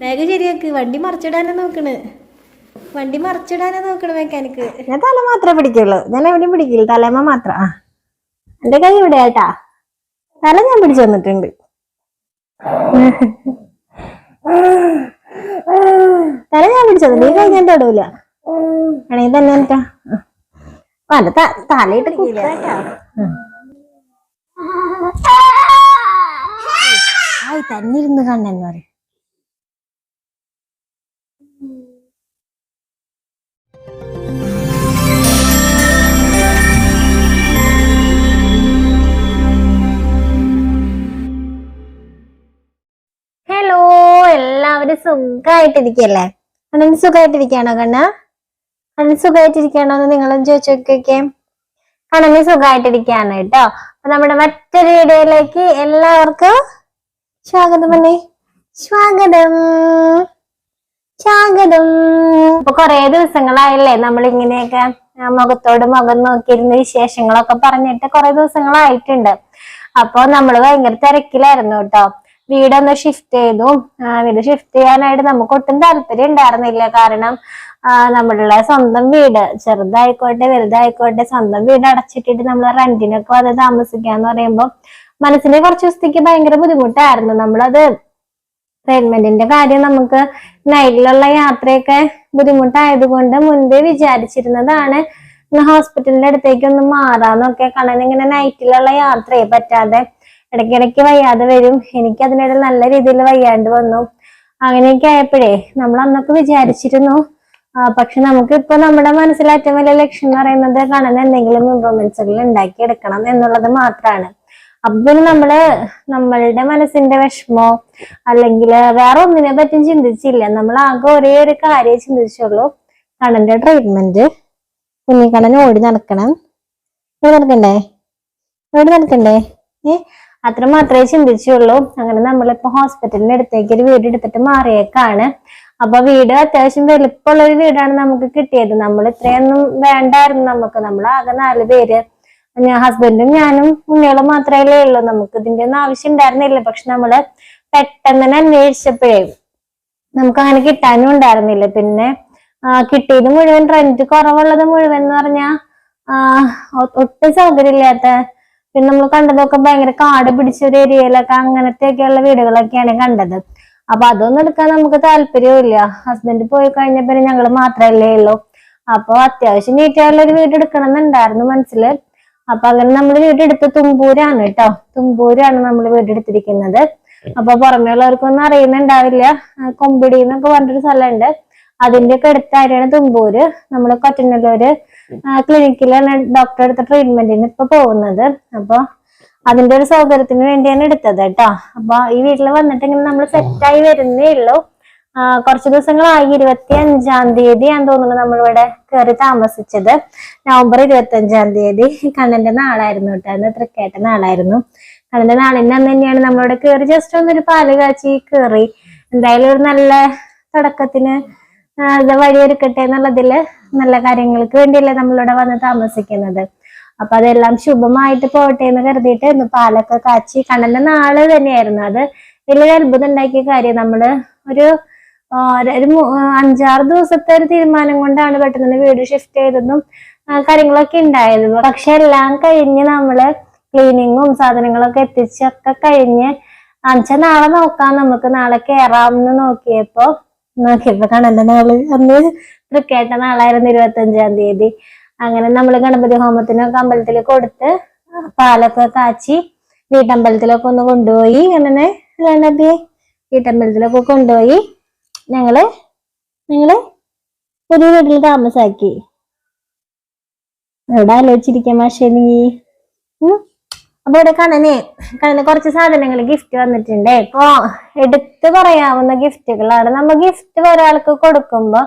Bag ശരിയാക്ക്. വണ്ടി മറിച്ചിടാനാ നോക്കണ്. Mechanic. ഞാൻ തല മാത്രമേ പിടിക്കുള്ളൂ. ഞാൻ എവിടെയും പിടിക്കില്ല, തലേമ്മ മാത്രം. എന്റെ കൈ ഇവിടെ ആട്ടാ. തല ഞാൻ പിടിച്ചു വന്നിട്ടുണ്ട്. തല ഞാൻ പിടിച്ചത്, നീ കൈ ഞാൻ തൊടൂല. ആണെങ്കിൽ തന്നെ എനിക്കാ തലയിട്ട് കുട്ടാ. തന്നെ ഇരുന്ന് കണ്ടെന്ന് പറയും. ഹലോ, എല്ലാവരും സുഖമായിട്ടിരിക്കല്ലേ? അണ്ണൻ സുഖമായിട്ടിരിക്കാണോ കണ്ണ? അണ്ണൻ സുഖമായിട്ടിരിക്കാണോ എന്ന് നിങ്ങളും ചോദിച്ചു നോക്കിയൊക്കെ. അണ്ണന് സുഖമായിട്ടിരിക്കാണ് കേട്ടോ. അപ്പൊ നമ്മുടെ മറ്റൊരു വീഡിയോയിലേക്ക് എല്ലാവർക്കും സ്വാഗതം. ഇപ്പൊ കൊറേ ദിവസങ്ങളായില്ലേ നമ്മളിങ്ങനെയൊക്കെ മുഖത്തോട് മുഖം നോക്കിയിരുന്ന വിശേഷങ്ങളൊക്കെ പറഞ്ഞിട്ട് കൊറേ ദിവസങ്ങളായിട്ടുണ്ട്. അപ്പൊ നമ്മള് ഭയങ്കര തിരക്കിലായിരുന്നു കേട്ടോ. വീടൊന്ന് ഷിഫ്റ്റ് ചെയ്തു. വീട് ഷിഫ്റ്റ് ചെയ്യാനായിട്ട് നമുക്ക് ഒട്ടും താല്പര്യം ഉണ്ടായിരുന്നില്ല. കാരണം നമ്മളുടെ സ്വന്തം വീട്, ചെറുതായിക്കോട്ടെ വലുതായിക്കോട്ടെ, സ്വന്തം വീട് അടച്ചിട്ടിട്ട് നമ്മൾ റെന്റിനൊക്കെ വന്ന് താമസിക്കാന്ന് പറയുമ്പോ മനസ്സിന് കുറച്ച് ദിവസത്തേക്ക് ഭയങ്കര ബുദ്ധിമുട്ടായിരുന്നു. നമ്മളത് ട്രീറ്റ്മെന്റിന്റെ കാര്യം നമുക്ക് നൈറ്റിലുള്ള യാത്രയൊക്കെ ബുദ്ധിമുട്ടായതുകൊണ്ട് മുൻപേ വിചാരിച്ചിരുന്നതാണ് ഹോസ്പിറ്റലിന്റെ അടുത്തേക്ക് ഒന്ന് മാറാന്നൊക്കെ. കാരണം ഇങ്ങനെ നൈറ്റിലുള്ള യാത്രയെ പറ്റാതെ ഇടയ്ക്കിടയ്ക്ക് വയ്യാതെ വരും. എനിക്ക് അതിനിടയിൽ നല്ല രീതിയിൽ വയ്യാണ്ട് വന്നു. അങ്ങനെയൊക്കെ ആയപ്പോഴേ നമ്മൾ അന്നൊക്കെ വിചാരിച്ചിരുന്നു. പക്ഷെ നമുക്കിപ്പോ നമ്മുടെ മനസ്സിൽ ഏറ്റവും വലിയ ലക്ഷ്യം എന്ന് പറയുന്നത് കാണുന്ന എന്തെങ്കിലും ഇംപ്രൂവ്മെന്റ്സുകൾ ഉണ്ടാക്കിയെടുക്കണം എന്നുള്ളത് മാത്രമാണ്. അപ്പൊ പിന്നെ നമ്മളുടെ മനസ്സിന്റെ വിഷമോ അല്ലെങ്കിൽ വേറെ ഒന്നിനെ പറ്റും ചിന്തിച്ചില്ല. നമ്മൾ ആകെ ഒരേ ഒരു കാര്യം ചിന്തിച്ചുള്ളൂ, കണ്ണന്റെ ട്രീറ്റ്മെന്റ്. കുഞ്ഞിക്കണ്ണൻ ഓടി നടക്കണ്ടേ? അത്ര മാത്രമേ ചിന്തിച്ചുള്ളൂ. അങ്ങനെ നമ്മളിപ്പോ ഹോസ്പിറ്റലിന്റെ അടുത്തേക്ക് ഒരു വീട് എടുത്തിട്ട് മാറിയേക്കാണ്. അപ്പൊ വീട് അത്യാവശ്യം വലിപ്പമുള്ള ഒരു വീടാണ് നമുക്ക് കിട്ടിയത്. നമ്മൾ ഇത്രയൊന്നും വേണ്ടായിരുന്നു നമുക്ക്. നമ്മൾ ആകെ 4 പേര്, ഹസ്ബൻഡും ഞാനും ഉണ്ണികളും മാത്രമേ ഉള്ളൂ. നമുക്ക് ഇതിന്റെ ഒന്നും ആവശ്യം ഉണ്ടായിരുന്നില്ല. പക്ഷെ നമ്മള് പെട്ടെന്ന് തന്നെ അന്വേഷിച്ചപ്പോഴേ നമുക്ക് അങ്ങനെ കിട്ടാനും ഉണ്ടായിരുന്നില്ല. പിന്നെ കിട്ടിയത് മുഴുവൻ റെന്റ് കുറവുള്ളത് മുഴുവൻ എന്ന് പറഞ്ഞാൽ ഒട്ടും സൗകര്യമില്ലാത്ത, പിന്നെ നമ്മൾ കണ്ടതൊക്കെ ഭയങ്കര കാട് പിടിച്ച ഒരു ഏരിയയിലൊക്കെ അങ്ങനത്തെയൊക്കെയുള്ള വീടുകളൊക്കെയാണ് കണ്ടത്. അപ്പൊ അതൊന്നും എടുക്കാൻ നമുക്ക് താല്പര്യമില്ല. ഹസ്ബൻഡ് പോയി കഴിഞ്ഞപ്പോ ഞങ്ങള് മാത്രമല്ലേ ഉള്ളൂ. അപ്പൊ അത്യാവശ്യം നീറ്റായുള്ള ഒരു വീട് എടുക്കണം എന്നുണ്ടായിരുന്നു മനസ്സില്. അപ്പൊ അങ്ങനെ നമ്മൾ വീടെടുത്ത് തുമ്പൂരാണ് കേട്ടോ. തുമ്പൂരാണ് നമ്മൾ വീടെടുത്തിരിക്കുന്നത്. അപ്പൊ പുറമേ ഉള്ളവർക്കൊന്നും അറിയുന്നുണ്ടാവില്ല. കൊമ്പിടി എന്നൊക്കെ പറഞ്ഞൊരു സ്ഥലമുണ്ട്, അതിന്റെ ഒക്കെ അടുത്തായിട്ടാണ് തുമ്പൂര്. നമ്മള് കൊറ്റനല്ലൂര് ക്ലിനിക്കിലാണ് ഡോക്ടർ എടുത്ത ട്രീറ്റ്മെന്റിന് ഇപ്പൊ പോകുന്നത്. അപ്പൊ അതിന്റെ ഒരു സൗകര്യത്തിന് വേണ്ടിയാണ് എടുത്തത് കേട്ടോ. അപ്പൊ ഈ വീട്ടിൽ വന്നിട്ട് ഇങ്ങനെ നമ്മൾ സെറ്റായി വരുന്നേ ഉള്ളൂ. കുറച്ച് ദിവസങ്ങളായി. 25-ാം തീയതിയാന്ന് തോന്നുന്നു നമ്മളിവിടെ കയറി താമസിച്ചത്. നവംബർ 25-ാം തീയതി കണ്ണന്റെ നാളായിരുന്നു കേട്ടോ. അന്ന് തൃക്കേട്ട നാളായിരുന്നു. കണ്ണന്റെ നാളിന്റെ അന്ന് തന്നെയാണ് നമ്മളിവിടെ കയറി ജസ്റ്റ് ഒന്നൊരു പാല് കാച്ചി കയറി. എന്തായാലും ഒരു നല്ല തുടക്കത്തിന് വഴിയൊരുക്കട്ടെ എന്നുള്ളതില്, നല്ല കാര്യങ്ങൾക്ക് വേണ്ടിയല്ലേ നമ്മളിവിടെ വന്ന് താമസിക്കുന്നത്. അപ്പൊ അതെല്ലാം ശുഭമായിട്ട് പോട്ടെ എന്ന് കരുതിയിട്ട് പാലൊക്കെ കാച്ചി. കണ്ണന്റെ നാള് തന്നെയായിരുന്നു. അത് വലിയൊരു അത്ഭുതം ഉണ്ടാക്കിയ കാര്യം. നമ്മള് ഒരു 5-6 ദിവസത്തെ ഒരു തീരുമാനം കൊണ്ടാണ് പെട്ടെന്ന് വീട് ഷിഫ്റ്റ് ചെയ്തതും കാര്യങ്ങളൊക്കെ ഉണ്ടായത്. പക്ഷെ എല്ലാം കഴിഞ്ഞ് നമ്മള് ക്ലീനിങ്ങും സാധനങ്ങളൊക്കെ എത്തിച്ചൊക്കെ കഴിഞ്ഞ് നാളെ നോക്കാം, നമുക്ക് നാളെ കയറാം എന്ന് നോക്കിയപ്പോ കണ്ണന്റെ നാള് അന്ന് തൃക്കേട്ട നാളായിരുന്നു, 25-ാം തീയതി. അങ്ങനെ നമ്മൾ ഗണപതി ഹോമത്തിനൊക്കെ അമ്പലത്തിൽ കൊടുത്ത് പാലൊക്കെ കാച്ചി വീട്ടമ്പലത്തിലൊക്കെ ഒന്ന് കൊണ്ടുപോയി. അങ്ങനെ വീട്ടമ്പലത്തിലൊക്കെ കൊണ്ടുപോയി ഞങ്ങള് ഒരു വീട്ടിൽ താമസാക്കി. എവിടെ ആലോചിച്ചിരിക്കാം മാഷേ നീ. അപ്പൊ ഇവിടെ കണ്ണന് കുറച്ച് സാധനങ്ങൾ ഗിഫ്റ്റ് വന്നിട്ടുണ്ട്. ഇപ്പൊ എടുത്തു പറയാവുന്ന ഗിഫ്റ്റുകളാണ്. നമ്മൾ ഗിഫ്റ്റ് ഒരാൾക്ക് കൊടുക്കുമ്പോ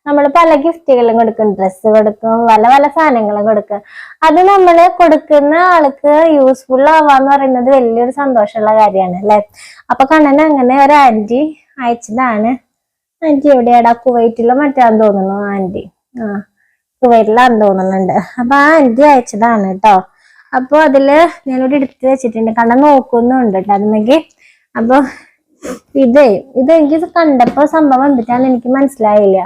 നമ്മൾ പല ഗിഫ്റ്റുകളും കൊടുക്കും. ഡ്രസ്സ് കൊടുക്കും, പല സാധനങ്ങളും കൊടുക്കും. അത് നമ്മൾ കൊടുക്കുന്ന ആൾക്ക് യൂസ്ഫുൾ ആവാന്ന് പറയുന്നത് വലിയൊരു സന്തോഷമുള്ള കാര്യമാണ് അല്ലെ. അപ്പൊ കണ്ണന് അങ്ങനെ ഒരു ആന്റി അയച്ചതാണ്. ആന്റി എവിടെയാടാ? കുവൈറ്റിലോ മറ്റാന്ന് തോന്നുന്നു ആന്റി. കുവൈറ്റിലാന്ന് തോന്നുന്നുണ്ട്. അപ്പൊ ആ ആന്റി അയച്ചതാണ് കേട്ടോ. അപ്പൊ അതില് ഞാനിവിടെ എടുത്ത് വെച്ചിട്ടുണ്ട്. കണ്ണൻ നോക്കുന്നുണ്ട് കേട്ടോ അതിലേക്ക്. അപ്പൊ ഇത് എനിക്ക് കണ്ടപ്പോ സംഭവം എന്തിട്ടാന്ന് എനിക്ക് മനസ്സിലായില്ല.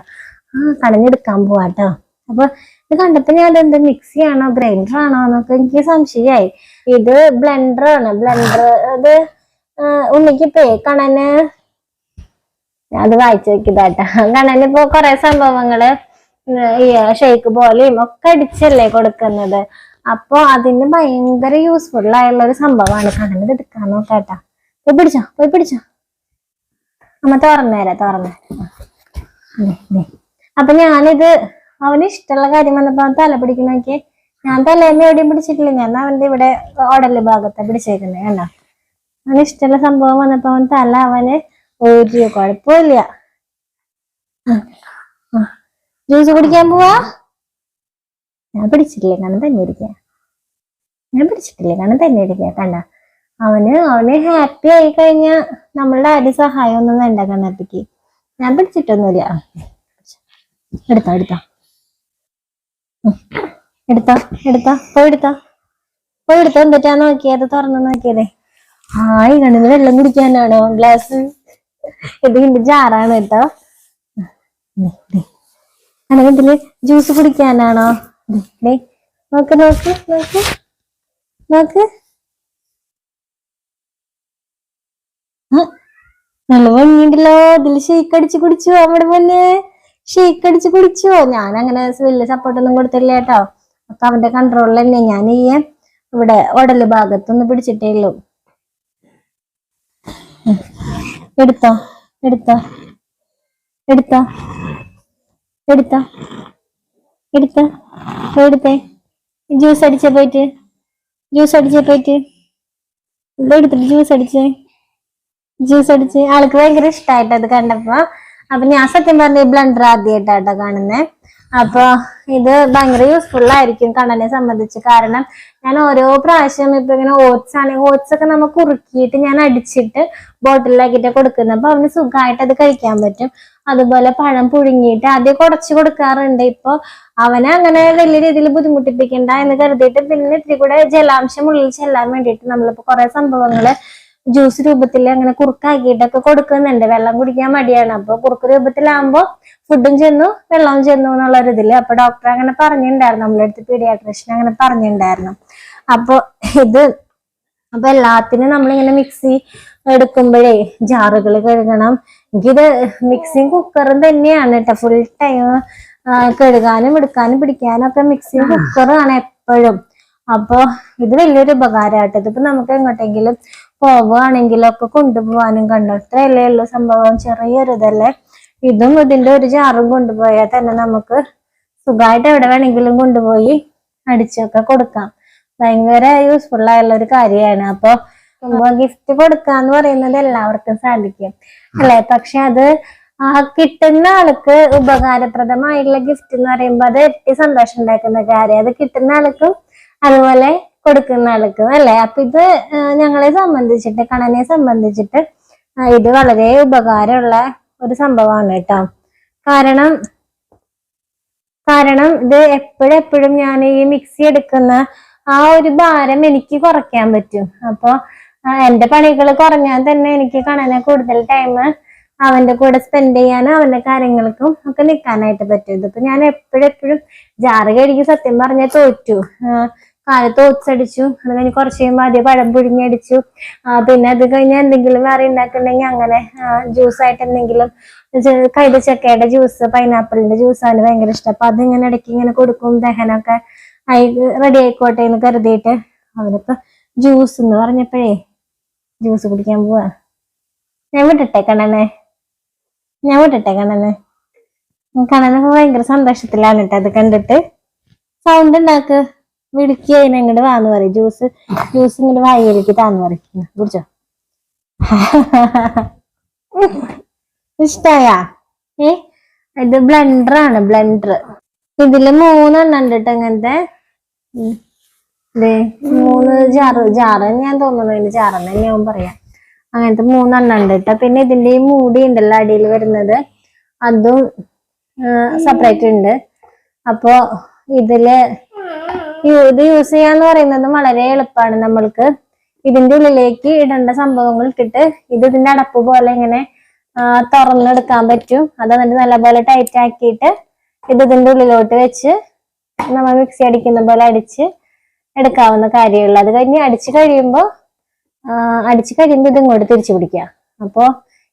കടഞ്ഞെടുക്കാൻ പോവാട്ടോ. അപ്പൊ ഇത് കണ്ടപ്പോ ഞാൻ എന്ത് മിക്സി ആണോ ഗ്രൈൻഡർ ആണോ എന്നൊക്കെ എനിക്ക് സംശയമായി. ഇത് ബ്ലെൻഡർ ആണ്. ബ്ലെൻഡർ അത് ഉണ്ണിക്കിപ്പേ കണ്ണന് അത് വായിച്ചു വെക്കിതാട്ടാ. കണ്ണനിപ്പോ കൊറേ സംഭവങ്ങള് ഈ ഷെയ്ക്ക് പോലെയും ഒക്കെ അടിച്ചല്ലേ കൊടുക്കുന്നത്. അപ്പൊ അതിന് ഭയങ്കര യൂസ്ഫുൾ ആയുള്ള ഒരു സംഭവമാണ്. കണ്ണന് എടുക്കാൻ നോക്കാട്ടാ. പോയി പിടിച്ചോ. അമ്മ തുറന്നേരാ. അപ്പൊ ഞാനിത് അവന് ഇഷ്ടമുള്ള കാര്യം വന്നപ്പോ അവൻ തല പിടിക്കണോക്കെ. ഞാൻ തലേന്ന് എവിടെയും പിടിച്ചിട്ടില്ല. ഞാൻ അവന്റെ ഇവിടെ ഓടല് ഭാഗത്തെ പിടിച്ചേക്കുന്നത് കണ്ടോ. അവന് ഇഷ്ടമുള്ള സംഭവം വന്നപ്പോ അവൻ തല അവന് ഒരു കുഴപ്പമില്ല. ജ്യൂസ് കുടിക്കാൻ പോവാ. ഞാൻ പിടിച്ചിട്ടില്ലേ കാരണം തന്നെ ഇരിക്കുക. കണ്ട അവന് ഹാപ്പി ആയി കഴിഞ്ഞാ നമ്മളുടെ ആരും സഹായം ഒന്നും വേണ്ട കണ്ണപ്പിക്ക്. ഞാൻ പിടിച്ചിട്ടൊന്നുമില്ല. പോയി എന്നിട്ടാ നോക്കിയത് തുറന്നു നോക്കിയതേ. കണ്ണിന് വെള്ളം കുടിക്കാനാണോ ഗ്ലാസ്? ഇത് ഇതിന്റെ ജാറാണ് കേട്ടോ. ഇതില് ജ്യൂസ് കുടിക്കാനാണോ? നോക്ക് നല്ല ഭംഗിയുണ്ടല്ലോ. ഇതില് ഷെയ്ക്ക് അടിച്ച് കുടിച്ചു. അവിടെ പോലെ ഷെയ്ക്ക് അടിച്ച് കുടിച്ചോ. ഞാൻ അങ്ങനെ വലിയ സപ്പോർട്ടൊന്നും കൊടുത്തില്ല കേട്ടോ. അപ്പൊ അവന്റെ കൺട്രോളിൽ തന്നെ ഞാൻ ഇവിടെ ഉടല് ഭാഗത്തൊന്ന് പിടിച്ചിട്ടേ ഉള്ളൂ. എടുത്തോ എടുത്തേ. ജ്യൂസ് അടിച്ചേ പോയിട്ട് എടുത്തിട്ട് ജ്യൂസ് അടിച്ച് ആൾക്ക് ഭയങ്കര ഇഷ്ടമായിട്ട് അത് കണ്ടപ്പോ. അപ്പൊ ഞാൻ സത്യം പറഞ്ഞ ബ്ലെൻഡർ ആദ്യമായിട്ടാട്ടോ കാണുന്നേ. അപ്പൊ ഇത് ഭയങ്കര യൂസ്ഫുൾ ആയിരിക്കും കണ്ണനെ സംബന്ധിച്ച്. കാരണം ഞാൻ ഓരോ പ്രാവശ്യം ഇപ്പൊ ഇങ്ങനെ ഓട്സ് ഒക്കെ നമുക്ക് കുറുക്കിയിട്ട് ഞാൻ അടിച്ചിട്ട് ബോട്ടിലാക്കിയിട്ട് കൊടുക്കുന്നത്. അപ്പൊ അവന് സുഖമായിട്ട് അത് കഴിക്കാൻ പറ്റും. അതുപോലെ പഴം പുഴുങ്ങിയിട്ട് ആദ്യം കുറച്ച് കൊടുക്കാറുണ്ട്. ഇപ്പൊ അവനെ അങ്ങനെ വലിയ രീതിയിൽ ബുദ്ധിമുട്ടിപ്പിക്കണ്ട എന്ന് കരുതിയിട്ട് പിന്നെ ഇത്തിരി കൂടെ ജലാംശം ഉള്ളിൽ ചെല്ലാൻ വേണ്ടിയിട്ട് നമ്മളിപ്പോ കുറെ സംഭവങ്ങള് ജ്യൂസ് രൂപത്തിൽ അങ്ങനെ കുറുക്കാക്കിയിട്ടൊക്കെ കൊടുക്കുന്നുണ്ട്. വെള്ളം കുടിക്കാൻ മടിയാണ്. അപ്പൊ കുറുക്ക് രൂപത്തിലാകുമ്പോ ഫുഡും ചെന്നു വെള്ളവും ചെന്നു എന്നുള്ള ഒരു ഇതില്. അപ്പൊ ഡോക്ടർ അങ്ങനെ പറഞ്ഞിട്ടുണ്ടായിരുന്നു, നമ്മളടുത്ത് പീഡിയാട്രീഷ്യൻ അങ്ങനെ പറഞ്ഞിട്ടുണ്ടായിരുന്നു. അപ്പൊ എല്ലാത്തിനും നമ്മളിങ്ങനെ മിക്സി എടുക്കുമ്പോഴേ ജാറുകൾ കഴുകണം. എനിക്കിത് മിക്സിയും കുക്കറും തന്നെയാണ് കേട്ടോ ഫുൾ ടൈം. കഴുകാനും എടുക്കാനും പിടിക്കാനും ഒക്കെ മിക്സിയും കുക്കറുമാണ് എപ്പോഴും. അപ്പൊ ഇത് വലിയൊരു ഉപകാരമായിട്ട്. ഇതിപ്പോ നമുക്ക് എങ്ങോട്ടെങ്കിലും പോവുകയാണെങ്കിലും ഒക്കെ കൊണ്ടുപോകാനും കണ്ടത്രയല്ലേ ഉള്ളു സംഭവം. ചെറിയൊരു ഇതല്ലേ. ഇതും ഇതിന്റെ ഒരു ജാറും കൊണ്ടുപോയാൽ തന്നെ നമുക്ക് സുഖമായിട്ട് എവിടെ വേണമെങ്കിലും കൊണ്ടുപോയി അടിച്ചൊക്കെ കൊടുക്കാം. ഭയങ്കര യൂസ്ഫുൾ ആയുള്ള ഒരു കാര്യമാണ്. അപ്പൊ ഗിഫ്റ്റ് കൊടുക്കാന്ന് പറയുന്നത് എല്ലാവർക്കും സാധിക്കും അല്ലെ. പക്ഷെ അത് കിട്ടുന്ന ആൾക്ക് ഉപകാരപ്രദമായിട്ടുള്ള ഗിഫ്റ്റ് എന്ന് പറയുമ്പോ അത് ഇരട്ടി സന്തോഷം ഉണ്ടാക്കുന്ന കാര്യം. അത് കിട്ടുന്ന ആൾക്കും അതുപോലെ കൊടുക്കുന്ന ആൾക്കും അല്ലെ. അപ്പൊ ഇത് ഞങ്ങളെ സംബന്ധിച്ചിട്ട് കണ്ണനെ സംബന്ധിച്ചിട്ട് ഇത് വളരെ ഉപകാരമുള്ള ഒരു സംഭവമാണ് കേട്ടോ. കാരണം ഇത് എപ്പോഴും ഞാൻ ഈ മിക്സി എടുക്കുന്ന ആ ഒരു ഭാരം എനിക്ക് കുറയ്ക്കാൻ പറ്റും. അപ്പൊ എന്റെ പണികൾ കുറഞ്ഞാൽ തന്നെ എനിക്ക് കണ്ണനെ കൂടുതൽ ടൈം അവന്റെ കൂടെ സ്പെൻഡ് ചെയ്യാനും അവന്റെ കാര്യങ്ങൾക്കും ഒക്കെ നിൽക്കാനായിട്ട് പറ്റും. ഇതിപ്പോ ഞാൻ എപ്പോഴും ജാറ് കഴുകി സത്യം പറഞ്ഞാൽ തോറ്റു. കാലത്ത് ഓട്സടിച്ചു. അത് കഴിഞ്ഞ് കുറച്ച് കഴിയുമ്പോൾ ആദ്യം പഴം പുഴുങ്ങി അടിച്ചു. പിന്നെ അത് കഴിഞ്ഞാൽ എന്തെങ്കിലും വേറെ ഉണ്ടാക്കുന്നുണ്ടെങ്കിൽ അങ്ങനെ ജ്യൂസായിട്ട് എന്തെങ്കിലും കൈതച്ചക്കയുടെ ജ്യൂസ്, പൈനാപ്പിളിന്റെ ജ്യൂസ് അവന് ഭയങ്കര ഇഷ്ടം. അപ്പൊ അതിങ്ങനെ ഇടയ്ക്ക് ഇങ്ങനെ കൊടുക്കും. ദഹനമൊക്കെ റെഡി ആയിക്കോട്ടെ എന്ന് കരുതിയിട്ട് അവനിപ്പോ ജ്യൂസ് എന്ന് പറഞ്ഞപ്പോഴേ ജ്യൂസ് കുടിക്കാൻ പോവാ. ഞാൻ വിട്ടട്ടെ കണ്ണനെ. കണ്ണനൊക്കെ ഭയങ്കര സന്തോഷത്തിലാണ് കേട്ടോ അത് കണ്ടിട്ട്. സൗണ്ട് ഉണ്ടാക്ക്, വിളിക്കുക അതിനങ്ങോട്ട് വാന്ന് പറയും. ജ്യൂസ് ഇങ്ങോട്ട് വായിലേക്ക് താന്ന് പറയും. കുടിച്ചോ. ഇഷ്ടായാ? ഇത് ബ്ലെൻഡറാണ്. ഇതില് 3 എണ്ണം ഉണ്ട് കേട്ടോ ഇങ്ങനത്തെ. 3 ജാറ് ഞാൻ തോന്നുന്നു. ഇതിന് ജാറെന്ന് തന്നെയാവും പറയാം. അങ്ങനത്തെ 3 എണ്ണം ഉണ്ട് കേട്ടോ. പിന്നെ ഇതിന്റെ ഈ മൂടി ഉണ്ടല്ലോ അടിയിൽ വരുന്നത്, അതും സെപ്പറേറ്റ് ഉണ്ട്. അപ്പോ ഇത് യൂസ് ചെയ്യാന്ന് പറയുന്നത് വളരെ എളുപ്പമാണ്. നമ്മൾക്ക് ഇതിന്റെ ഉള്ളിലേക്ക് ഇടേണ്ട സംഭവങ്ങൾ ഇട്ടിട്ട് ഇതിന്റെ അടപ്പ് പോലെ ഇങ്ങനെ തുറന്നെടുക്കാൻ പറ്റും. അത് എന്നിട്ട് നല്ലപോലെ ടൈറ്റ് ആക്കിയിട്ട് ഇതിന്റെ ഉള്ളിലോട്ട് വെച്ച് നമ്മൾ മിക്സി അടിക്കുന്ന പോലെ അടിച്ച് എടുക്കാവുന്ന കാര്യമുള്ളൂ. അത് കഴിഞ്ഞ് അടിച്ചു കഴിയുമ്പോൾ ഇത് ഇങ്ങോട്ട് തിരിച്ചു പിടിക്കുക. അപ്പോ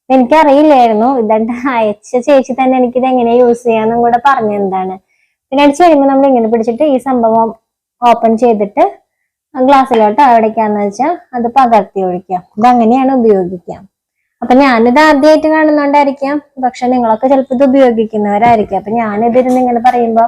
എനിക്കറിയില്ലായിരുന്നു, ഇതെന്താ അയച്ച ചേച്ചി തന്നെ എനിക്കിത് എങ്ങനെ യൂസ് ചെയ്യാന്നും കൂടെ പറഞ്ഞെന്താണ്. പിന്നെ അടിച്ചു കഴിയുമ്പോൾ നമ്മൾ ഇങ്ങനെ പിടിച്ചിട്ട് ഈ സംഭവം ഓപ്പൺ ചെയ്തിട്ട് ഗ്ലാസ്സിലോട്ട് അവിടേക്കാന്ന് വെച്ചാൽ അത് പകർത്തി ഒഴിക്കാം. ഇതങ്ങനെയാണ് ഉപയോഗിക്കാം. അപ്പൊ ഞാനിത് ആദ്യമായിട്ട് കാണുന്നോണ്ടായിരിക്കാം, പക്ഷെ നിങ്ങളൊക്കെ ചിലപ്പോൾ ഇത് ഉപയോഗിക്കുന്നവരായിരിക്കും. അപ്പൊ ഞാനിതിരുന്ന് ഇങ്ങനെ പറയുമ്പോ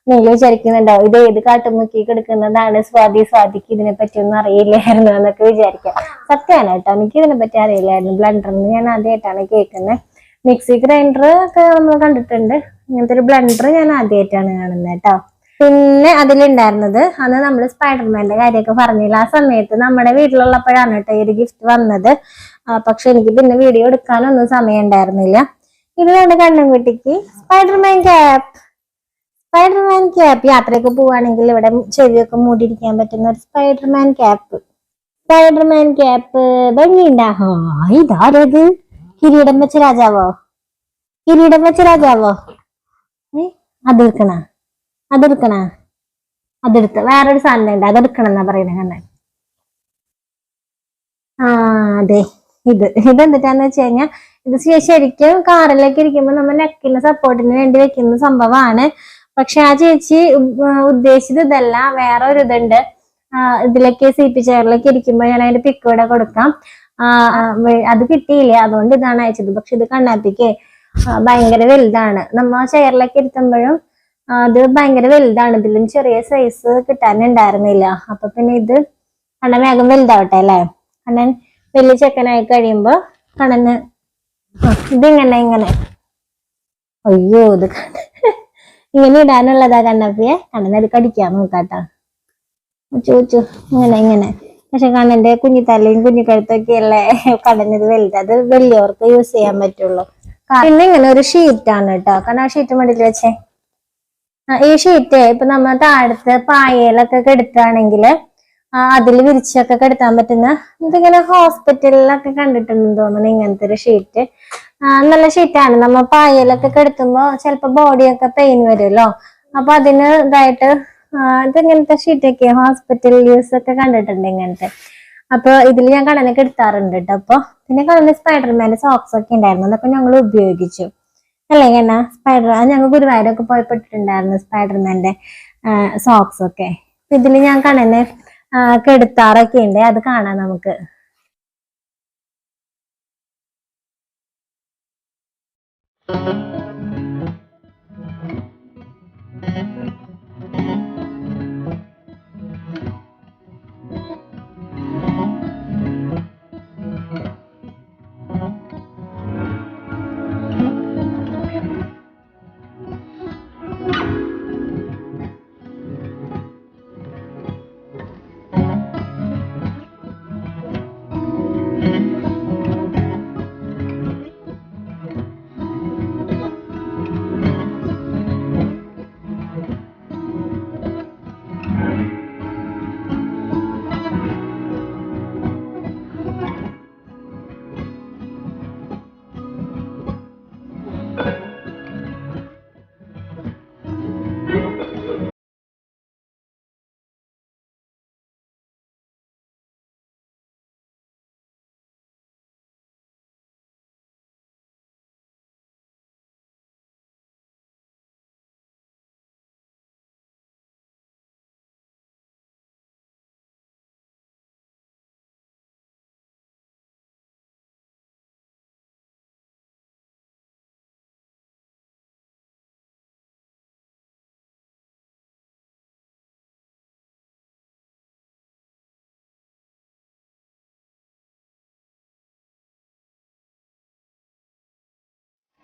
നിങ്ങൾ വിചാരിക്കുന്നുണ്ടാവും ഇത് ഏത് കാട്ടുമുക്കി കിടക്കുന്നതാണ്, സ്വാതിക്ക് ഇതിനെ പറ്റിയൊന്നും അറിയില്ലായിരുന്നു എന്നൊക്കെ വിചാരിക്കാം. സത്യമാണ് കേട്ടോ, എനിക്ക് ഇതിനെ പറ്റി അറിയില്ലായിരുന്നു. ബ്ലെൻഡറിന് ഞാൻ ആദ്യമായിട്ടാണ് കേൾക്കുന്നത്. മിക്സി ഗ്രൈൻഡർ ഒക്കെ നമ്മൾ കണ്ടിട്ടുണ്ട്, ഇങ്ങനത്തെ ഒരു ബ്ലെൻഡർ ഞാൻ ആദ്യമായിട്ടാണ് കാണുന്നത് കേട്ടോ. പിന്നെ അതിലുണ്ടായിരുന്നത് അന്ന് നമ്മൾ സ്പൈഡർമാന്റെ കാര്യമൊക്കെ പറഞ്ഞില്ല, ആ സമയത്ത് നമ്മുടെ വീട്ടിലുള്ളപ്പോഴാണ് കേട്ടോ ഈ ഒരു ഗിഫ്റ്റ് വന്നത്. പക്ഷെ എനിക്ക് പിന്നെ വീഡിയോ എടുക്കാനൊന്നും സമയം ഉണ്ടായിരുന്നില്ല. ഇത് നമ്മുടെ കണ്ണൻകുട്ടിക്ക് സ്പൈഡർമാൻ ക്യാപ്പ് യാത്രയൊക്കെ പോവാണെങ്കിൽ ഇവിടെ ചെവിയൊക്കെ മൂടിയിരിക്കാൻ പറ്റുന്ന ഒരു സ്പൈഡർമാൻ ക്യാപ്പ് ഭംഗിയുണ്ടാ. ഇതാരത്? കിരീടം വെച്ച രാജാവോ? അതെടുത്ത വേറൊരു സാധനം ഉണ്ട്, അതെടുക്കണം എന്നാ പറയുന്നത് കണ്ണൻ. അതെ, ഇതെന്തിട്ടാന്ന് വെച്ച് കഴിഞ്ഞാൽ ഇത് ശരിക്കും കാറിലേക്ക് ഇരിക്കുമ്പോൾ നമ്മൾ നെക്കിന് സപ്പോർട്ടിന് വേണ്ടി വെക്കുന്ന സംഭവമാണ്. പക്ഷെ ആ ചേച്ചി ഉദ്ദേശിച്ചത് ഇതല്ല, വേറെ ഒരു ഇതുണ്ട്. ഇതിലേക്ക് CP ചെയറിലേക്ക് ഇരിക്കുമ്പോൾ ഞാൻ അതിന്റെ പിക്ക് ഇവിടെ കൊടുക്കാം. അത് കിട്ടിയില്ല, അതുകൊണ്ട് ഇതാണ് അയച്ചത്. പക്ഷെ ഇത് കണ്ണാപ്പിക്ക് ഭയങ്കര വലുതാണ്. നമ്മ ചെയറിലേക്ക് ഇരുത്തുമ്പോഴും അത് ഭയങ്കര വലുതാണ്. ഇതിലും ചെറിയ സൈസ് കിട്ടാനുണ്ടായിരുന്നില്ല. അപ്പൊ പിന്നെ ഇത് കണ്ണൻ വേഗം വലുതാവട്ടെ അല്ലേ. കണ്ണൻ വലിയ ചെക്കനായി കഴിയുമ്പോ കണ്ണന് ഇങ്ങനെ അയ്യോ ഇത് ഇങ്ങനെ ഇടാനുള്ളതാ കണ്ണപ്പിയെ. കണ്ണനത് കടിക്കാൻ നോക്കാട്ടാ, ചോദിച്ചു ഇങ്ങനെ. പക്ഷെ കണ്ണന്റെ കുഞ്ഞിത്തലയും കുഞ്ഞിക്കഴുത്തൊക്കെ അല്ലേ കണ്ണനത് വലുത്, അത് വലിയവർക്ക് യൂസ് ചെയ്യാൻ പറ്റുള്ളൂ. പിന്നെ ഇങ്ങനെ ഒരു ഷീറ്റാണ് കേട്ടോ. കാരണം ആ ഷീറ്റ് മടിയിൽ വെച്ചേ, ഈ ഷീറ്റ് ഇപ്പൊ നമ്മ താഴത്ത് പായലൊക്കെ കെടുത്താണെങ്കിൽ അതിൽ വിരിച്ചൊക്കെ കെടുത്താൻ പറ്റുന്ന, ഇതിങ്ങനെ ഹോസ്പിറ്റലിലൊക്കെ കണ്ടിട്ടുണ്ടെന്ന് തോന്നുന്നു ഇങ്ങനത്തെ ഒരു ഷീറ്റ്. നല്ല ഷീറ്റാണ്. നമ്മ പായലൊക്കെ കെടുത്തുമ്പോ ചിലപ്പോ ബോഡിയൊക്കെ പെയിൻ വരുമല്ലോ, അപ്പൊ അതിന് ഇതായിട്ട് ഇതിങ്ങനത്തെ ഷീറ്റൊക്കെ ഹോസ്പിറ്റൽ യൂസ് ഒക്കെ കണ്ടിട്ടുണ്ട് ഇങ്ങനത്തെ. അപ്പൊ ഇതിൽ ഞാൻ കണ്ണനൊക്കെ എടുത്താറുണ്ട് കേട്ടോ. അപ്പൊ പിന്നെ കണ്ണന് സ്പൈഡർമാന്റെ സോക്സ് ഒക്കെ ഉണ്ടായിരുന്നു, അതൊക്കെ ഞങ്ങൾ ഉപയോഗിച്ചു അല്ലേ കണ്ണ. അത് ഞങ്ങൾ ഗുരുവായൂരൊക്കെ പോയപ്പെട്ടിട്ടുണ്ടായിരുന്നു സ്പൈഡർമാന്റെ സോക്സ് ഒക്കെ. ഇതിൽ ഞാൻ കണ്ണനെ കെടുത്താറൊക്കെ ഉണ്ട്, അത് കാണാം നമുക്ക്.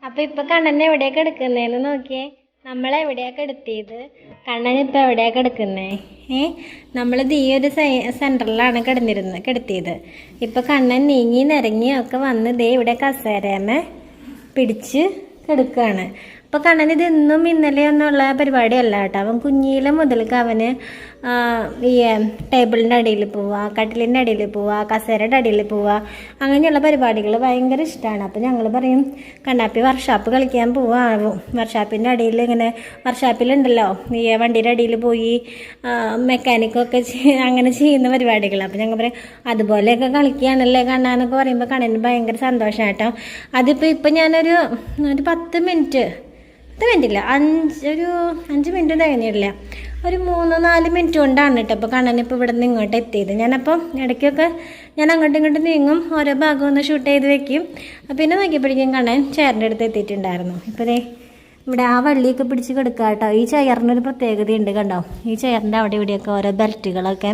അപ്പൊ ഇപ്പൊ കണ്ണനെ എവിടെയൊക്കെ എടുക്കുന്നേന്ന് നോക്കിയേ. നമ്മളെവിടെയൊക്കെ എടുത്തിയത്, കണ്ണൻ ഇപ്പൊ എവിടെയൊക്കെ എടുക്കുന്നേ. നമ്മളിത് ഈ ഒരു സെന്ററിലാണ് കിടത്തിയത്. ഇപ്പൊ കണ്ണൻ നീങ്ങി നിരങ്ങി ഒക്കെ വന്ന് ദേ ഇവിടെ കസേരമേ പിടിച്ച് കിടക്കുകയാണ്. ഇപ്പൊ കണ്ണൻ ഇത് ഇന്നും ഇന്നലെ ഒന്നുള്ള പരിപാടിയല്ല കേട്ടോ. അവൻ കുഞ്ഞിലെ മുതൽക്ക് അവന് ഈ ടേബിളിൻ്റെ അടിയിൽ പോവുക, കട്ടിലിൻ്റെ അടിയിൽ പോവുക, കസേരയുടെ അടിയിൽ പോവുക, അങ്ങനെയുള്ള പരിപാടികൾ ഭയങ്കര ഇഷ്ടമാണ്. അപ്പോൾ ഞങ്ങൾ പറയും കണ്ണാപ്പി വർക്ക്ഷോപ്പ് കളിക്കാൻ പോവാകും. വർക്ക്ഷോപ്പിൻ്റെ അടിയിൽ ഇങ്ങനെ വർക്ക്ഷോപ്പിലുണ്ടല്ലോ ഈ വണ്ടിയുടെ അടിയിൽ പോയി മെക്കാനിക്കൊക്കെ അങ്ങനെ ചെയ്യുന്ന പരിപാടികൾ. അപ്പോൾ ഞങ്ങൾ പറയും അതുപോലെയൊക്കെ കളിക്കുകയാണല്ലേ കണ്ണാന്നൊക്കെ പറയുമ്പോൾ കണ്ണന് ഭയങ്കര സന്തോഷം കേട്ടോ. അതിപ്പോൾ ഇപ്പം ഞാനൊരു 10 മിനിറ്റ് ഇല്ല, ഒരു 5 മിനിറ്റ് തികഞ്ഞില്ല, ഒരു 3-4 മിനിറ്റ് കൊണ്ടാണ് കേട്ടോ ഇപ്പോൾ കണ്ണനിപ്പോൾ ഇവിടെ നിന്ന് ഇങ്ങോട്ട് എത്തിയത്. ഞാനപ്പോൾ ഇടയ്ക്കൊക്കെ ഞാൻ അങ്ങോട്ടും ഇങ്ങോട്ടും നീങ്ങും, ഓരോ ഭാഗം ഒന്ന് ഷൂട്ട് ചെയ്ത് വെക്കും. പിന്നെ നോക്കിയപ്പോഴേക്കും കണ്ണൻ ചെയറിൻ്റെ അടുത്ത് എത്തിയിട്ടുണ്ടായിരുന്നു. ഇപ്പോൾ ദേ ഇവിടെ ആ വള്ളിയൊക്കെ പിടിച്ച് കിടക്കുക കേട്ടോ. ഈ ചെയറിനൊരു പ്രത്യേകതയുണ്ട് കണ്ടോ. ഈ ചെയറിൻ്റെ അവിടെ ഇവിടെയൊക്കെ ഓരോ ബെൽറ്റുകളൊക്കെ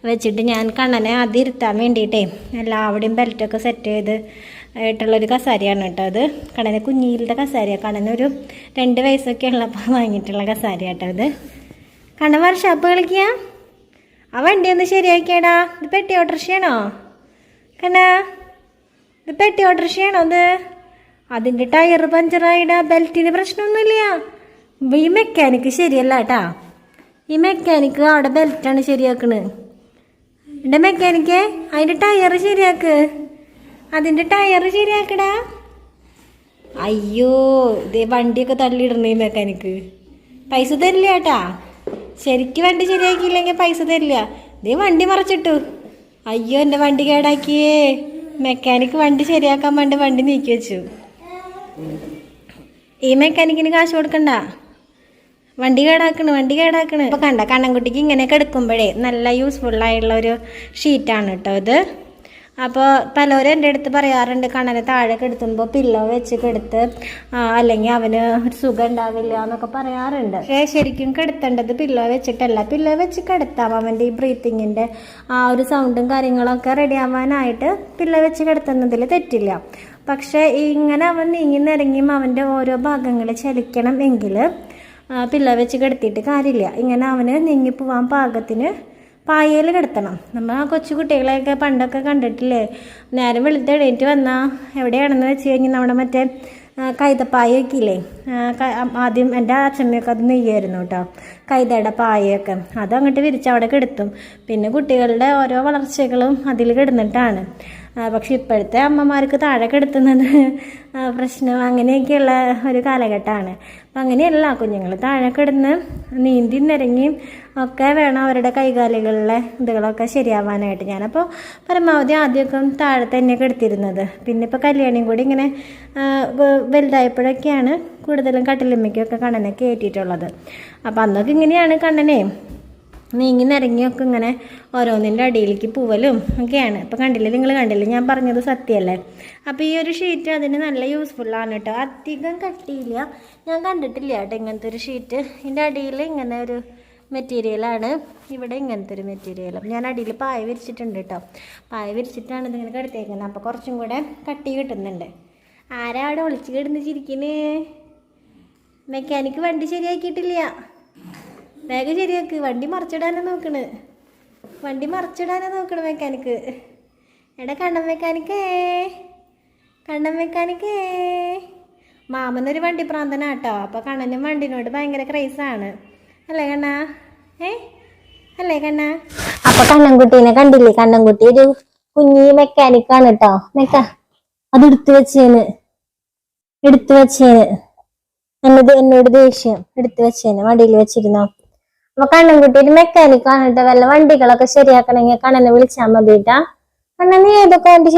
വെച്ചിട്ട് ഞാൻ കണ്ണനെ ആദ്യം ഇരുത്താൻ വേണ്ടിയിട്ടേ എല്ലാവിടെയും ബെൽറ്റൊക്കെ സെറ്റ് ചെയ്ത് ആയിട്ടുള്ളൊരു കസാരയാണ് കേട്ടോ അത്. കണ്ണന് കുഞ്ഞിയിലത്തെ കസാരയാണ്. കണ്ണനൊരു 2 വയസ്സൊക്കെ ഉള്ളപ്പോൾ വാങ്ങിയിട്ടുള്ള കസാര കേട്ടോ അത്. കണ്ണൻ വർക്ക്ഷോപ്പ് കളിക്കുക. ആ വണ്ടി ഒന്ന് ശരിയാക്കിയടാ. ഇത് പെട്ടി ഓട്ടോറിക്ഷയാണോ കണ്ണാ? ഇത് പെട്ടി ഓട്ടോറിക്ഷയാണോ അത്? അതിൻ്റെ ടയർ പഞ്ചറായിടാ. ബെൽറ്റിന് പ്രശ്നമൊന്നുമില്ല. ഈ മെക്കാനിക്ക് ശരിയല്ല കേട്ടാ. ഈ മെക്കാനിക്ക് അവിടെ ബെൽറ്റാണ് ശരിയാക്കണത്. എൻ്റെ മെക്കാനിക്ക് അതിൻ്റെ ടയർ ശരിയാക്ക്. അതിൻ്റെ ടയർ ശരിയാക്കടാ. അയ്യോ ഇതേ വണ്ടിയൊക്കെ തള്ളിയിടണേ മെക്കാനിക്ക്. പൈസ തരില്ല കേട്ടാ. ശരിക്കും വണ്ടി ശരിയാക്കിയില്ലെങ്കിൽ പൈസ തരില്ല. ഇതേ വണ്ടി മറച്ചിട്ടു. അയ്യോ എൻ്റെ വണ്ടി കേടാക്കിയേ. മെക്കാനിക്ക് വണ്ടി ശരിയാക്കാൻ വേണ്ടി വണ്ടി നീക്കി വെച്ചു. ഈ മെക്കാനിക്കിന് കാശ് കൊടുക്കണ്ട. വണ്ടി കേടാക്കണ്. അപ്പോൾ കണ്ട കണ്ണൻകുട്ടിക്ക് ഇങ്ങനെയൊക്കെ എടുക്കുമ്പോഴേ നല്ല യൂസ്ഫുള്ളായിട്ടുള്ള ഒരു ഷീറ്റാണ് കേട്ടോ ഇത്. അപ്പോൾ പലരും എൻ്റെ അടുത്ത് പറയാറുണ്ട് കണ്ണനെ താഴെ കെടുത്തുമ്പോൾ പില്ലോ വെച്ച് കെടുത്ത് അല്ലെങ്കിൽ അവന് ഒരു സുഖം ഉണ്ടാവില്ല എന്നൊക്കെ പറയാറുണ്ട്. പക്ഷേ ശരിക്കും കെടുത്തേണ്ടത് പില്ലോ വെച്ചിട്ടല്ല. പില്ലോ വെച്ച് കെടുത്താം. അവൻ്റെ ഈ ബ്രീത്തിങ്ങിൻ്റെ ആ ഒരു സൗണ്ടും കാര്യങ്ങളൊക്കെ റെഡി ആവാനായിട്ട് പില്ലോ വെച്ച് കിടത്തുന്നതിൽ തെറ്റില്ല. പക്ഷേ ഇങ്ങനെ അവൻ നീങ്ങി നിരങ്ങിയും അവൻ്റെ ഓരോ ഭാഗങ്ങൾ ചലിക്കണം എങ്കിൽ പില്ലോ വെച്ച് കിടത്തിയിട്ട് കാര്യമില്ല. ഇങ്ങനെ അവന് നീങ്ങിപ്പോവാൻ പാകത്തിന് പായയിൽ കിടത്തണം. നമ്മൾ ആ കൊച്ചു കുട്ടികളെയൊക്കെ പണ്ടൊക്കെ കണ്ടിട്ടില്ലേ, നേരം വെളുത്ത് എഴുന്നേറ്റ് വന്നാൽ എവിടെയാണെന്ന് വെച്ച് കഴിഞ്ഞാൽ നമ്മുടെ മറ്റേ കൈതപ്പായൊക്കെ ഇല്ലേ, ആദ്യം എൻ്റെ അച്ഛമ്മയൊക്കെ അത് നെയ്യായിരുന്നു കേട്ടോ, കൈതയുടെ പായൊക്കെ അത് അങ്ങോട്ട് വിരിച്ച് അവിടെ കിടത്തും. പിന്നെ കുട്ടികളുടെ ഓരോ വളർച്ചകളും അതിൽ കിടന്നിട്ടാണ്. പക്ഷെ ഇപ്പോഴത്തെ അമ്മമാർക്ക് താഴെ കിടത്തുന്നത് പ്രശ്നം അങ്ങനെയൊക്കെയുള്ള ഒരു കാലഘട്ടമാണ്. അപ്പം അങ്ങനെയല്ല, കുഞ്ഞുങ്ങൾ താഴെ കിടന്ന് നീന്തി നിരങ്ങിയും ഒക്കെ വേണം അവരുടെ കൈകാലുകളിലെ ഇതുകളൊക്കെ ശരിയാവാനായിട്ട്. ഞാനപ്പോൾ പരമാവധി ആദ്യമൊക്കെ താഴെ തന്നെ കിടത്തിയിരുന്നത്. പിന്നെ ഇപ്പോൾ കല്യാണിയും കൂടി ഇങ്ങനെ വലുതായപ്പോഴൊക്കെയാണ് കൂടുതലും കട്ടിലിമ്മയ്ക്കൊക്കെ കണ്ണനെ കയറ്റിയിട്ടുള്ളത്. അപ്പോൾ അന്നൊക്കെ ഇങ്ങനെയാണ് കണ്ണനെ നീങ്ങി നിരങ്ങിയൊക്കെ ഇങ്ങനെ ഓരോന്നിൻ്റെ അടിയിലേക്ക് പൂവലും ഒക്കെയാണ്. ഇപ്പോൾ നിങ്ങൾ കണ്ടില്ലേ, ഞാൻ പറഞ്ഞത് സത്യമല്ലേ. അപ്പോൾ ഈ ഒരു ഷീറ്റ് അതിന് നല്ല യൂസ്ഫുള്ളാണ് കേട്ടോ. അധികം കട്ടിയില്ല, ഞാൻ കണ്ടിട്ടില്ല കേട്ടോ ഇങ്ങനത്തെ ഒരു ഷീറ്റ്. ഇതിൻ്റെ അടിയിൽ ഇങ്ങനെ ഒരു മെറ്റീരിയലാണ്, ഇവിടെ ഇങ്ങനത്തെ ഒരു മെറ്റീരിയൽ. ഞാൻ അടിയിൽ പായ വിരിച്ചിട്ടുണ്ട് കേട്ടോ. പായ വിരിച്ചിട്ടാണ് ഇതിങ്ങനെ കിടത്തേക്കുന്നത്. അപ്പോൾ കുറച്ചും കൂടെ കട്ടി കിട്ടുന്നുണ്ട്. ആരാ അവിടെ ഒളിച്ച് കിടന്ന് ചിരിക്കുന്നേ? മെക്കാനിക്ക് വണ്ടി ശരിയാക്കിയിട്ടില്ല. വേഗം ശരിയാക്ക്. വണ്ടി മറിച്ചിടാനാണ് നോക്കണ് മെക്കാനിക്ക്. എടാ കണ്ണൻ മെക്കാനിക്കേ. മാമനൊരു വണ്ടി പ്രാന്തനാട്ടോ. അപ്പോൾ കണ്ണനും വണ്ടിനോട് ഭയങ്കര ക്രൈസാണ് അല്ലേ കണ്ണാ? അല്ലേ കണ്ണാ? അപ്പൊ കണ്ണൻകുട്ടീനെ കണ്ടില്ലേ? കണ്ണൻകുട്ടി ഒരു കുഞ്ഞി മെക്കാനിക്കാണ് കേട്ടോ. അത് എടുത്തു വെച്ചേന് എന്നോട് ദേഷ്യം. എടുത്തു വെച്ചേന് വണ്ടിയിൽ വെച്ചിരുന്നോ. അപ്പൊ കണ്ണൻകുട്ടി ഒരു മെക്കാനിക്കാണ് കേട്ടോ. വല്ല വണ്ടികളൊക്കെ ശരിയാക്കണമെങ്കിൽ കണ്ണനെ വിളിച്ചാൽ മതിട്ടാ. കണ്ണൻ ഏതൊക്കെ വണ്ടി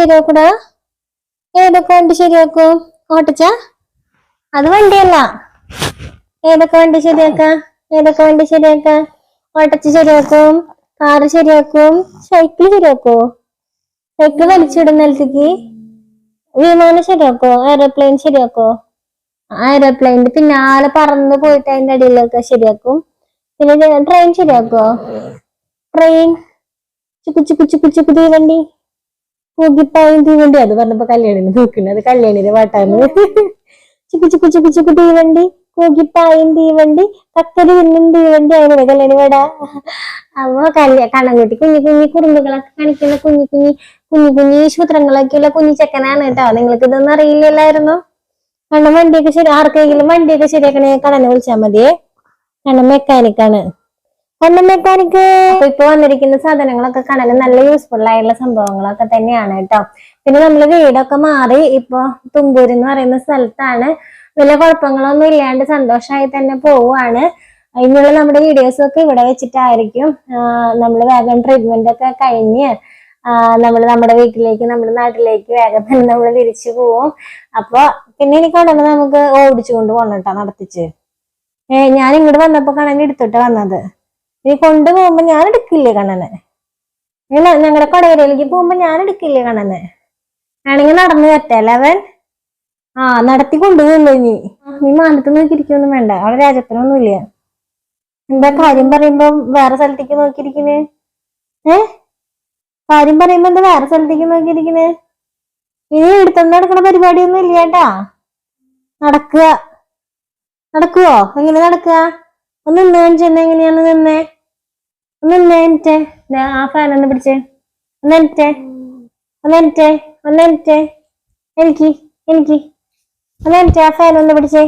ശരിയാക്കും? ഓട്ടച്ച അത് വണ്ടിയല്ല. ഏതൊക്കെ വണ്ടി ശരിയാക്കാം? ഓട്ടച്ച ശരിയാക്കും, കാറ് ശരിയാക്കും, സൈക്കിൾ ശരിയാക്കോ? സൈക്കിൾ വലിച്ചിടും നിലത്തേക്ക്. വിമാനം ശരിയാക്കോ? എയറോപ്ലെയിൻ ശരിയാക്കോ? എയറോപ്ലെയിൻ്റെ പിന്നാലെ പറന്ന് പോയിട്ട് അതിൻ്റെ അടിയിലൊക്കെ ശരിയാക്കും. പിന്നെ ട്രെയിൻ ശരിയാക്കോ? ട്രെയിൻ ചുക്കു തീവണ്ടി, കൂക്കിപ്പായും തീവണ്ടി. അത് പറഞ്ഞപ്പോ കല്യാണിന് നോക്കുന്നത്, അത് കല്യാണിന്റെ പാട്ടാണ്. ചുക്കു തീവണ്ടി, കൂക്കിപ്പായും തീവണ്ടി, കക്കരി തിന്നും തീവണ്ടി. അങ്ങനെ കല്യാണി വേടാ. അപ്പൊ കണ്ണൻകുട്ടി കുഞ്ഞു കുറുമ്പുകളൊക്കെ കാണിക്കുന്ന കുഞ്ഞു സൂത്രങ്ങളൊക്കെയുള്ള കുഞ്ഞു ചെക്കനാണ് കേട്ടോ. നിങ്ങൾക്ക് ഇതൊന്നും അറിയില്ലായിരുന്നു. കണ്ണൻ വണ്ടിയൊക്കെ ശരി, ആർക്കെങ്കിലും വണ്ടിയൊക്കെ ശരിയാക്കണേ കണ്ണനെ വിളിച്ചാൽ മതിയേ. കണ്ണൻ മെക്കാനിക്കാണ്. കണ്ണൻ മെക്കാനിക്ക്. അപ്പൊ ഇപ്പൊ വന്നിരിക്കുന്ന സാധനങ്ങളൊക്കെ കണ്ണന് നല്ല യൂസ്ഫുൾ ആയിട്ടുള്ള സംഭവങ്ങളൊക്കെ തന്നെയാണ് കേട്ടോ. പിന്നെ നമ്മള് വീടൊക്കെ മാറി ഇപ്പൊ തുമ്പൂര് എന്ന് പറയുന്ന സ്ഥലത്താണ്. വലിയ കുഴപ്പങ്ങളൊന്നും ഇല്ലാണ്ട് സന്തോഷമായി തന്നെ പോവാണ്. ഇനിയുള്ള നമ്മുടെ വീഡിയോസ് ഒക്കെ ഇവിടെ വെച്ചിട്ടായിരിക്കും. നമ്മൾ വേഗം ട്രീറ്റ്മെന്റ് ഒക്കെ കഴിഞ്ഞ് നമ്മൾ നമ്മുടെ വീട്ടിലേക്ക്, നമ്മുടെ നാട്ടിലേക്ക് വേഗം തന്നെ നമ്മൾ തിരിച്ചു പോവും. അപ്പൊ പിന്നെ എനിക്ക് ഉടനെ നമുക്ക് ഓടിച്ചുകൊണ്ട് പോകണം കേട്ടോ, നടത്തിച്ച്. ഞാൻ ഇങ്ങോട്ട് വന്നപ്പോ കണ്ണനെ എടുത്തിട്ട് വന്നത്. ഇനി കൊണ്ടുപോകുമ്പോ ഞാൻ എടുക്കില്ലേ കണ്ണനെ? ഞങ്ങളുടെ കൊടകരയിലേക്ക് പോകുമ്പോ ഞാൻ എടുക്കില്ലേ കണ്ണനെ? ആണെങ്കിൽ നടന്നു പറ്റല്ലേ അവൻ? നടത്തി കൊണ്ടുപോകുള്ളൂ. നീ മാനത്ത് നോക്കിയിരിക്കൊന്നും വേണ്ട, അവിടെ രാജപ്പനൊന്നും ഇല്ല. എന്താ കാര്യം പറയുമ്പോ വേറെ സ്ഥലത്തേക്ക് നോക്കിയിരിക്കുന്നേ? കാര്യം പറയുമ്പോ എന്താ വേറെ സ്ഥലത്തേക്ക് നോക്കിയിരിക്കുന്നേ? ഇനി എടുത്തൊന്നും നടക്കണ പരിപാടിയൊന്നും ഇല്ല കേട്ടാ. നടക്കുവോ? എങ്ങനെ നടക്കുക? ഒന്ന് നിന്ന് കാണിച്ചെന്നെ, എങ്ങനെയാണ് നിന്നേ? ഒന്ന് നിന്നേ. ആ ഫാൻ ഒന്ന് പിടിച്ചേ. ഒന്നെനിറ്റേ. എനിക്ക് ആ ഫാൻ ഒന്ന് പിടിച്ചേ.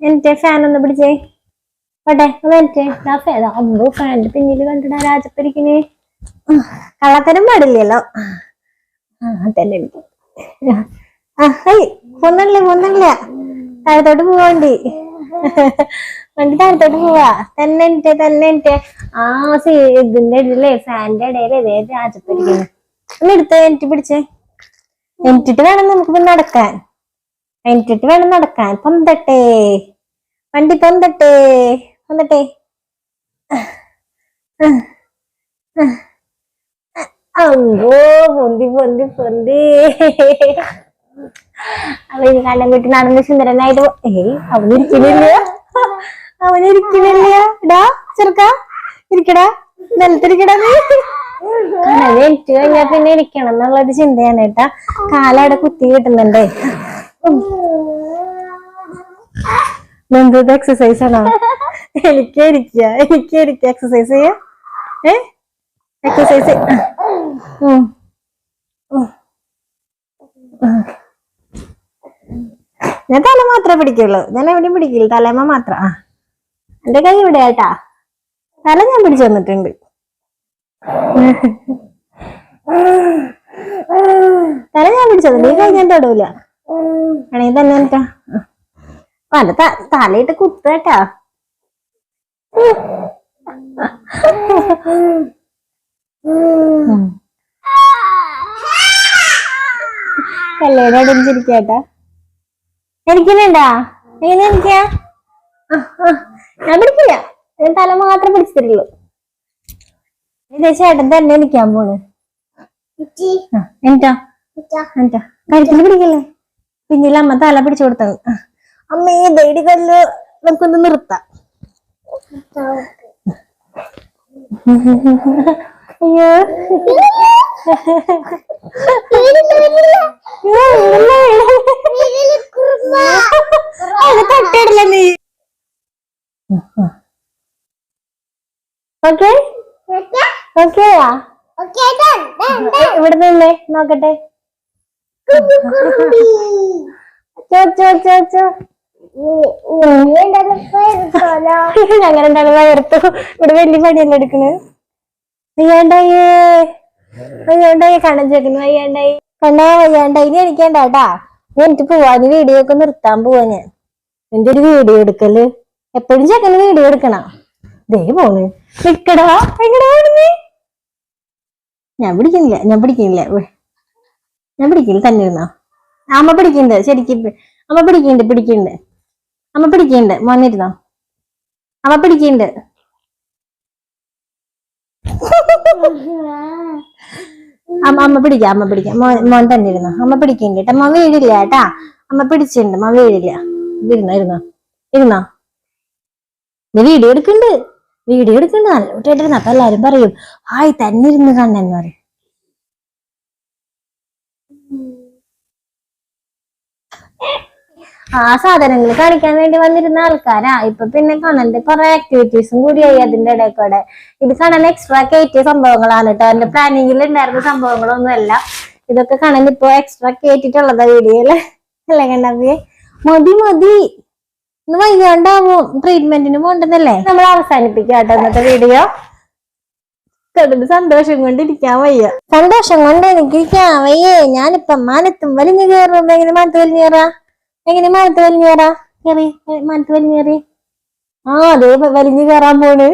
എന്റെ ഫാൻ ഒന്ന് പിടിച്ചേ. പോട്ടെ, ഒന്നെനിറ്റേ. ആ ഫാൻ അമ്പോ ഫാനിന്റെ പിന്നില് കണ്ടിടാ രാജപ്പരിക്കിന്. കള്ളത്തരം പാടില്ലല്ലോ. തന്നെ പോന്നല്ലേ താഴത്തോട്ട് പോവാണ്ടി. വണ്ടി താഴത്തോട്ട് പോവാ. തന്നെ ഇതിന്റെ ഇടയിലേ, ഫാനിന്റെ ഇടയിലേ രാജപ്പരിക്കുന്നു. ഒന്ന് എടുത്ത് എനിക്ക് പിടിച്ചേ. എനിട്ടിട്ട് വേണം നമുക്ക് നടക്കാൻ. പൊന്തട്ടെ വണ്ടി, പൊന്തട്ടെ. അമ്പോ പൊന്തി. അവ കണ്ണം കിട്ടി നടന്ന് സുന്ദരനായിട്ട്. അവനിരിക്കുന്നില്ല. ഡാ ചെറുക്ക, ഇരിക്കടാ, നിലത്തിരിക്കടാ. നീ എനിക്ക് കഴിഞ്ഞാ പിന്നെ ഇരിക്കണം എന്നുള്ളൊരു ചിന്തയാണ് കേട്ടാ. കാലവിടെ കുത്തി കിട്ടുന്നുണ്ടേ. എന്തത് എക്സസൈസ് ആണോ? എനിക്ക് എക്സസൈസ് ചെയ്യാ. എക്സസൈസ് ഞാൻ തല മാത്രമേ പിടിക്കുള്ളൂ. ഞാൻ എവിടെയും പിടിക്കില്ല, തലമ മാത്രം. എന്റെ കൈ ഇവിടെ ആട്ടാ. തല ഞാൻ പിടിച്ചു വന്നിട്ടുണ്ട്. തല ഞാൻ പിടിച്ചത്, നീ കൈ ഞാൻ തൊടൂല. ആണെങ്കിൽ തന്നെ എനിക്കാ അല്ല തലയിട്ട് കുത്തേട്ടാ. കല്ലേടെ അടിച്ചിരിക്കാട്ടാ. എനിക്കുന്നുണ്ടാ? എങ്ങനെ എനിക്കാ? ഞാൻ പിടിക്കില്ല, ഞാൻ തല മാത്രം പിടിച്ചു തരുള്ളൂ. ചേട്ടൻ തന്നെ നിൽക്കാൻ പോണ്. എനിക്കാ കരുത്തിൽ പിടിക്കല്ലേ? പിന്നില്ല അമ്മ തല പിടിച്ചു കൊടുത്തത്. അമ്മേ ദേടി കല്ല്, നമുക്കൊന്ന് നിർത്താം. അയ്യോ തട്ടിടില്ല നീ. ഓക്കെ ഇവിടെ നിന്നേ നോക്കട്ടെ. അങ്ങനെ എന്താണ് വയർത്തു? ഇവിടെ വലിയ പണിയല്ല എടുക്കണ്. വയ്യാണ്ടായി കാണാൻ ചേക്കുന്നു. വയ്യാണ്ടായി ഇനി എനിക്കേണ്ടാട്ടാ. എനിക്ക് പോവാ. നീ വീഡിയോ ഒക്കെ നിർത്താൻ പോവാ. ഞാൻ എന്റെ ഒരു വീഡിയോ എടുക്കല് എപ്പോഴും ചേക്കന് വീഡിയോ എടുക്കണം. ദേ പോണ് നിക്കടാ. എങ്ങടാ പോണേ? ഞാൻ പിടിക്കുന്നില്ല തന്നെ ഇരുന്നോ. അമ്മ പിടിക്കുന്നുണ്ട് ശരിക്കും. അമ്മ പിടിക്കുന്നുണ്ട് മോനിരുന്നോ. അമ്മ പിടിക്കുന്നുണ്ട്. അമ്മ പിടിക്കാം മോൻ തന്നെ ഇരുന്നോ. അമ്മ പിടിക്കുന്നുണ്ട് കേട്ടോ. അമ്മ വീഴില്ല കേട്ടാ. അമ്മ പിടിച്ചിട്ടുണ്ട്, അമ്മ വീഴില്ല. ഇരുന്നോ. വീഡിയോ എടുക്കണ്ട് നല്ല കുട്ടിയായിട്ടിരുന്ന. അപ്പൊ എല്ലാരും പറയും ഹായ് തന്നെ ഇരുന്ന് കണ്ണെന്ന് പറയും. ആ സാധനങ്ങൾ കാണിക്കാൻ വേണ്ടി വന്നിരുന്ന ആൾക്കാരാ. ഇപ്പൊ പിന്നെ കണ്ണന്റെ കുറെ ആക്ടിവിറ്റീസും കൂടിയായി അതിന്റെ ഇടയിൽ കൂടെ. ഇത് കണ്ണൻ എക്സ്ട്രാ കയറ്റിയ സംഭവങ്ങളാണ് കേട്ടോ. എന്റെ പ്ലാനിങ്ങിൽ ഉണ്ടായിരുന്ന സംഭവങ്ങളൊന്നും അല്ല. ഇതൊക്കെ കണ്ണൻ ഇപ്പൊ എക്സ്ട്രാ കയറ്റിട്ടുള്ളതാ വീഡിയോയില്. അല്ലേ കണ്ണാപ്പിയെ? മതി മതി, ഇന്ന് വൈകാണ്ടാവും, ട്രീറ്റ്മെന്റിന് പോണ്ടെന്നല്ലേ. നമ്മൾ അവസാനിപ്പിക്കാം കേട്ടോ ഇന്നത്തെ വീഡിയോ. കണ്ടിട്ട് സന്തോഷം കൊണ്ട് ഇരിക്കാൻ വയ്യ. സന്തോഷം കൊണ്ട് എനിക്ക് ഇരിക്കാൻ വയ്യേ. ഞാനിപ്പം മാനത്തും വലിഞ്ഞു കയറുമ്പോ എങ്ങനെ മാനത്ത് വലിഞ്ഞു കയറാ? എങ്ങനെ മാനത്ത് വലിഞ്ഞു കയറാ? കയറി മാനത്ത് വലിഞ്ഞു കയറി. അതേ വലിഞ്ഞു കയറാൻ പോണ്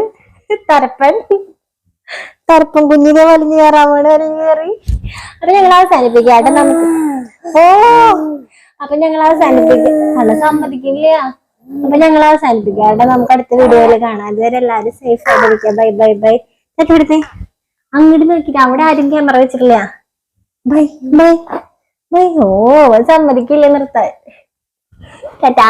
തരപ്പൻ കുഞ്ഞിനെ വലിഞ്ഞു കയറാൻ പോണ്. വലിഞ്ഞു കയറി. അപ്പൊ ഞങ്ങൾ അവസാനിപ്പിക്കാട്ടെ നമുക്ക്. അപ്പൊ ഞങ്ങൾ അവസാനിപ്പിക്കാം. അല്ല സമ്മതിക്കില്ല. അപ്പൊ ഞങ്ങൾ അവസാനിപ്പിക്കാട്ടെ. നമുക്ക് അടുത്ത വീഡിയോയിൽ കാണാം. അതുവരെ എല്ലാവരും സേഫ് ആയിട്ടിരിക്കുക. Bye bye bye. എടുത്തേ അങ്ങോട്ട് നോക്കിട്ട്, അവിടെ ആരും ക്യാമറ വെച്ചിട്ടില്ല. Bye bye bye. സമ്മതിക്കില്ല നിർത്താൻ. ടാറ്റാ.